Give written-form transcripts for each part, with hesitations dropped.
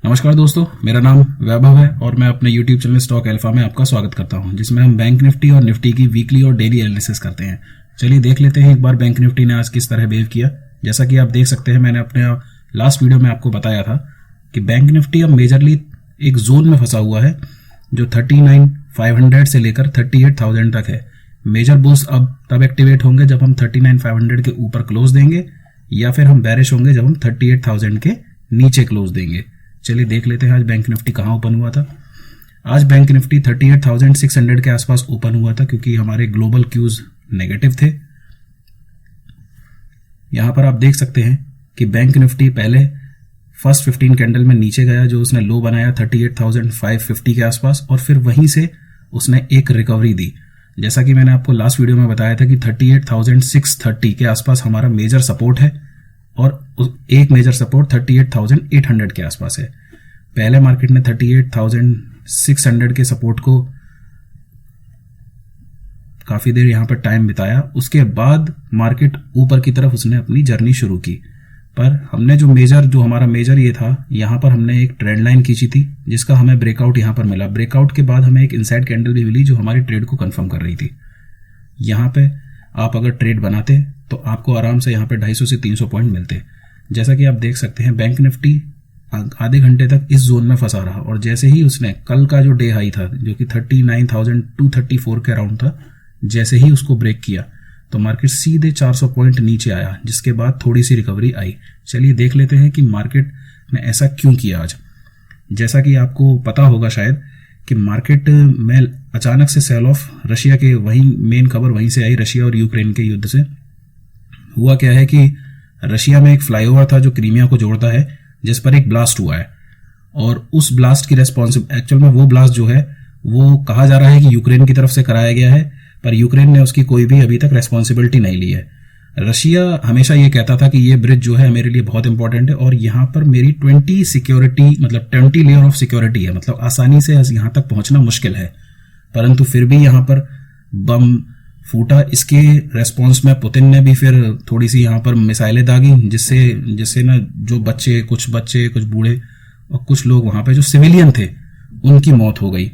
नमस्कार दोस्तों, मेरा नाम वैभव है और मैं अपने YouTube चैनल स्टॉक अल्फा में आपका स्वागत करता हूं, जिसमें हम बैंक निफ्टी और निफ्टी की वीकली और डेली एनालिसिस करते हैं। चलिए देख लेते हैं एक बार बैंक निफ्टी ने आज किस तरह बिहेव किया। जैसा कि आप देख सकते हैं, मैंने अपने लास्ट वीडियो में आपको बताया था कि बैंक निफ्टी अब मेजरली एक जोन में फंसा हुआ है जो 39,500 से लेकर 38,000 तक है। मेजर बुल्स अब तब एक्टिवेट होंगे जब हम 39,500 के ऊपर क्लोज देंगे, या फिर हम बैरिश होंगे जब हम 38,000 के नीचे क्लोज देंगे। चलिए देख लेते हैं आज बैंक निफ्टी कहाँ ओपन हुआ था। आज बैंक निफ्टी 38,600 के आसपास ओपन हुआ था, क्योंकि हमारे ग्लोबल क्यूज नेगेटिव थे। यहां पर आप देख सकते हैं कि बैंक निफ्टी पहले फर्स्ट 15 कैंडल में नीचे गया, जो उसने लो बनाया 38,550 के आसपास, और फिर वहीं से उसने एक रिकवरी दी। जैसा कि मैंने आपको लास्ट वीडियो में बताया था कि 38,630 के आसपास हमारा मेजर सपोर्ट है और एक मेजर सपोर्ट 38,800 के आसपास है। पहले मार्केट ने 38,600 के सपोर्ट को काफी देर यहां पर टाइम बिताया, उसके बाद मार्केट ऊपर की तरफ उसने अपनी जर्नी शुरू की। पर हमने जो हमारा मेजर ये था, यहां पर हमने एक ट्रेंड लाइन खींची थी, जिसका हमें ब्रेकआउट यहां पर मिला। ब्रेकआउट के बाद हमें एक इनसाइड कैंडल भी मिली जो हमारी ट्रेड को कंफर्म कर रही थी। यहां पे आप अगर ट्रेड बनाते तो आपको आराम से यहाँ पे 250 से 300 पॉइंट मिलते। जैसा कि आप देख सकते हैं, बैंक निफ्टी आधे घंटे तक इस जोन में फंसा रहा, और जैसे ही उसने कल का जो डे हाई था जो कि 39,234 के अराउंड था, जैसे ही उसको ब्रेक किया तो मार्केट सीधे 400 पॉइंट नीचे आया, जिसके बाद थोड़ी सी रिकवरी आई। चलिए देख लेते हैं कि मार्केट ने ऐसा क्यों किया आज। जैसा कि आपको पता होगा शायद कि मार्केट में अचानक से सेल ऑफ रशिया के, वही मेन खबर वहीं से आई, रशिया और यूक्रेन के युद्ध से। हुआ क्या है कि रशिया में एक फ्लाईओवर था जो क्रीमिया को जोड़ता है, जिस पर एक ब्लास्ट हुआ है, और उस ब्लास्ट की एक्चुअल में वो ब्लास्ट जो है वो कहा जा रहा है कि यूक्रेन की तरफ से कराया गया है, पर यूक्रेन ने उसकी कोई भी अभी तक रेस्पॉन्सिबिलिटी नहीं ली है। रशिया हमेशा ये कहता था कि ये ब्रिज जो है मेरे लिए बहुत इंपॉर्टेंट है और यहाँ पर मेरी 20 लेयर ऑफ सिक्योरिटी है, मतलब आसानी से यहाँ तक पहुंचना मुश्किल है। परंतु फिर भी यहाँ पर बम फूटा। इसके रेस्पॉन्स में पुतिन ने भी फिर थोड़ी सी यहाँ पर मिसाइलें दागी, जिससे ना जो कुछ बच्चे कुछ बूढ़े और कुछ लोग वहां पे जो सिविलियन थे उनकी मौत हो गई।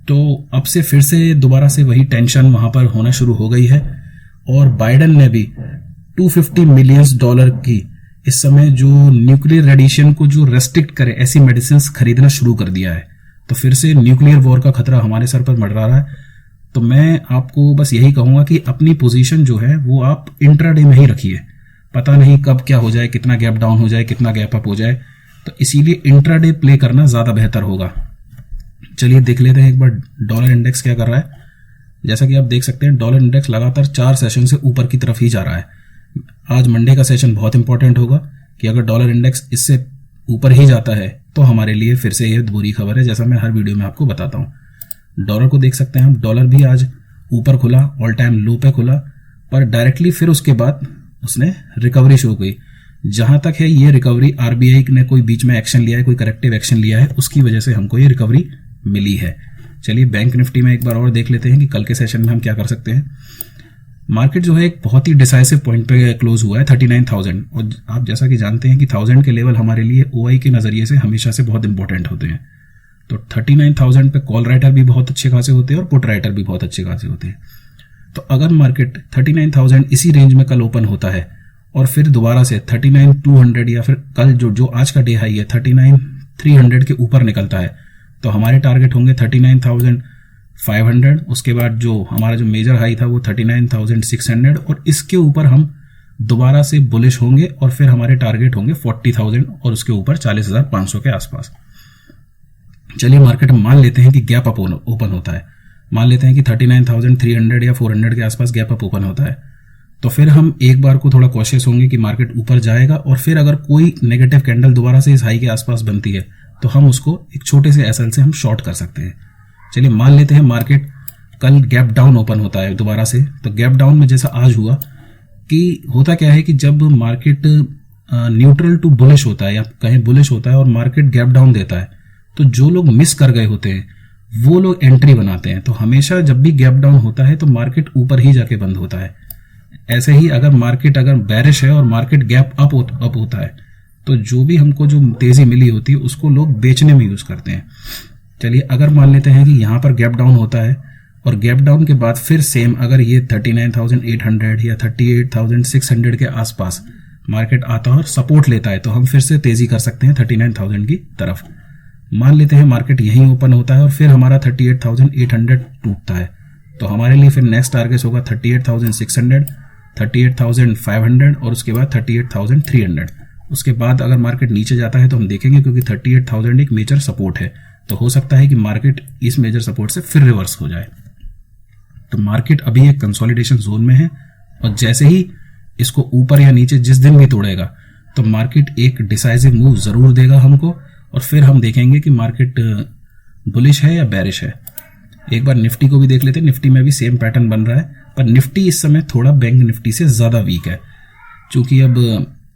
तो अब से फिर से दोबारा से वही टेंशन वहां पर होना शुरू हो गई है, और बाइडेन ने भी $250 मिलियन की इस समय जो न्यूक्लियर रेडिएशन को जो रेस्ट्रिक्ट करे ऐसी मेडिसिन खरीदना शुरू कर दिया है। तो फिर से न्यूक्लियर वॉर का खतरा हमारे सर पर मंडरा रहा है। तो मैं आपको बस यही कहूंगा कि अपनी पोजीशन जो है वो आप इंट्राडे में ही रखिए। पता नहीं कब क्या हो जाए, कितना गैप डाउन हो जाए, कितना गैप अप हो जाए, तो इसीलिए इंट्राडे प्ले करना ज्यादा बेहतर होगा। चलिए देख लेते हैं एक बार डॉलर इंडेक्स क्या कर रहा है। जैसा कि आप देख सकते हैं, डॉलर इंडेक्स लगातार 4 सेशन से ऊपर की तरफ ही जा रहा है। आज मंडे का सेशन बहुत इंपॉर्टेंट होगा कि अगर डॉलर इंडेक्स इससे ऊपर ही जाता है तो हमारे लिए फिर से ये बुरी खबर है, जैसा मैं हर वीडियो में आपको बताता हूं। डॉलर को देख सकते हैं हम, डॉलर भी आज ऊपर खुला, ऑल टाइम लो पे खुला, पर डायरेक्टली फिर उसके बाद उसने रिकवरी शुरू की। जहां तक है ये रिकवरी आरबीआई ने कोई बीच में एक्शन लिया है, कोई करेक्टिव एक्शन लिया है, उसकी वजह से हमको ये रिकवरी मिली है। चलिए बैंक निफ्टी में एक बार और देख लेते हैं कि कल के सेशन में हम क्या कर सकते हैं। मार्केट जो है एक बहुत ही डिसाइसिव पॉइंट पे क्लोज हुआ है 39,000, और आप जैसा कि जानते हैं कि 1000 के लेवल हमारे लिए ओआई के नजरिए से हमेशा से बहुत इंपॉर्टेंट होते हैं। तो 39,000 पे कॉल राइटर भी बहुत अच्छे खासे होते हैं और पुट राइटर भी बहुत अच्छे खासे होते हैं। तो अगर मार्केट 39,000 इसी रेंज में कल ओपन होता है और फिर दोबारा से 39,200 या फिर कल जो आज का डे हाई है 39,300 के ऊपर निकलता है, तो हमारे टारगेट होंगे 39,500। उसके बाद जो हमारा जो मेजर हाई था वो 39,600, और इसके ऊपर हम दोबारा से बुलिश होंगे और फिर हमारे टारगेट होंगे 40,000 और उसके ऊपर 40,500 के आसपास। चलिए मार्केट मान लेते हैं कि गैप अप ओपन होता है, मान लेते हैं कि 39,300 या 400 के आसपास गैप अप ओपन होता है, तो फिर हम एक बार को थोड़ा कॉशियस होंगे कि मार्केट ऊपर जाएगा, और फिर अगर कोई नेगेटिव कैंडल दोबारा से इस हाई के आसपास बनती है तो हम उसको एक छोटे से एसएल से हम शॉर्ट कर सकते हैं। चलिए मान लेते हैं मार्केट कल गैप डाउन ओपन होता है दोबारा से, तो गैप डाउन में जैसा आज हुआ कि होता क्या है कि जब मार्केट न्यूट्रल टू बुलिश होता है या कहीं बुलिश होता है और मार्केट गैप डाउन देता है, तो जो लोग मिस कर गए होते हैं वो लोग एंट्री बनाते हैं। तो हमेशा जब भी गैप डाउन होता है तो मार्केट ऊपर ही जाके बंद होता है। ऐसे ही अगर मार्केट अगर बैरिश है और मार्केट गैप अप होता है तो जो भी हमको जो तेजी मिली होती है उसको लोग बेचने में यूज करते हैं। चलिए अगर मान लेते हैं कि यहाँ पर गैप डाउन होता है और गैप डाउन के बाद फिर सेम अगर ये 39,800 या 38,600 के आसपास मार्केट आता है और सपोर्ट लेता है तो हम फिर से तेजी कर सकते हैं 39,000 की तरफ। मान लेते हैं मार्केट यहीं ओपन होता है और फिर हमारा 38,800 टूटता है तो हमारे लिए फिर नेक्स्ट टारगेट होगा 38,600, 38,500 और उसके बाद 38,300। उसके बाद अगर मार्केट नीचे जाता है तो हम देखेंगे क्योंकि 38,000 एक मेजर सपोर्ट है तो हो सकता है कि मार्केट इस मेजर सपोर्ट से फिर रिवर्स हो जाए। तो मार्केट अभी एक कंसोलिडेशन जोन में है और जैसे ही इसको ऊपर या नीचे जिस दिन भी तोड़ेगा तो मार्केट एक डिसाइसिव मूव जरूर देगा हमको और फिर हम देखेंगे कि मार्केट बुलिश है या बेरिश है। एक बार निफ्टी को भी देख लेते हैं। निफ्टी में भी सेम पैटर्न बन रहा है पर निफ्टी इस समय थोड़ा बैंक निफ्टी से ज्यादा वीक है क्योंकि अब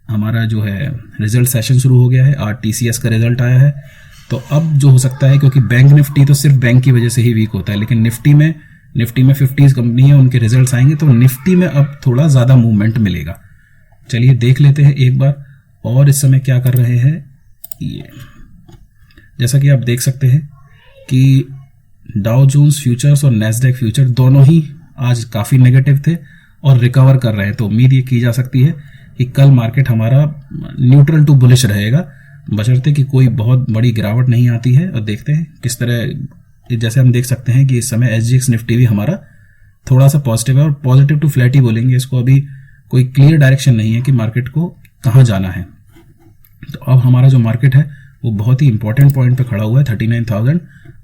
हमारा जो है रिजल्ट सेशन शुरू हो गया है, आज टीसीएस का रिजल्ट आया है। तो अब जो हो सकता है क्योंकि बैंक निफ्टी तो सिर्फ बैंक की वजह से ही वीक होता है लेकिन निफ्टी में 50 कंपनी है, उनके रिजल्ट्स आएंगे तो निफ्टी में अब थोड़ा ज्यादा मूवमेंट मिलेगा। चलिए देख लेते हैं एक बार और इस समय क्या कर रहे हैं ये। जैसा कि आप देख सकते हैं कि डाउ जोन्स फ्यूचर्स और नैस्डैक फ्यूचर दोनों ही आज काफी नेगेटिव थे और रिकवर कर रहे हैं। तो उम्मीद ये की जा सकती है कि कल मार्केट हमारा न्यूट्रल टू बुलिश रहेगा बशर्ते कि कोई बहुत बड़ी गिरावट नहीं आती है। और देखते हैं किस तरह, जैसे हम देख सकते हैं कि इस समय SGX निफ्टी भी हमारा थोड़ा सा पॉजिटिव है और पॉजिटिव टू फ्लैट ही बोलेंगे इसको। अभी कोई क्लियर डायरेक्शन नहीं है कि मार्केट को कहाँ जाना है। तो अब हमारा जो मार्केट है वो बहुत ही इंपॉर्टेंट पॉइंट पे खड़ा हुआ है 39,000।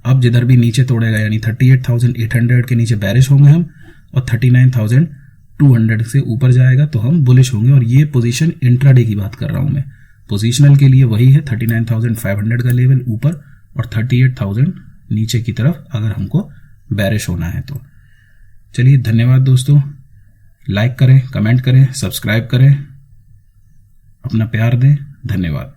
अब जिधर भी नीचे तोड़ेगा यानी 38,800 के नीचे बैरिश होंगे हम और 39,200 से ऊपर जाएगा तो हम बुलिश होंगे। और ये पोजीशन इंट्राडे की बात कर रहा हूं मैं। पोजीशनल के लिए वही है 39,500 का लेवल ऊपर और 38,000 नीचे की तरफ अगर हमको बैरिश होना है तो। चलिए धन्यवाद दोस्तों, लाइक करें, कमेंट करें, सब्सक्राइब करें, अपना प्यार दें। धन्यवाद।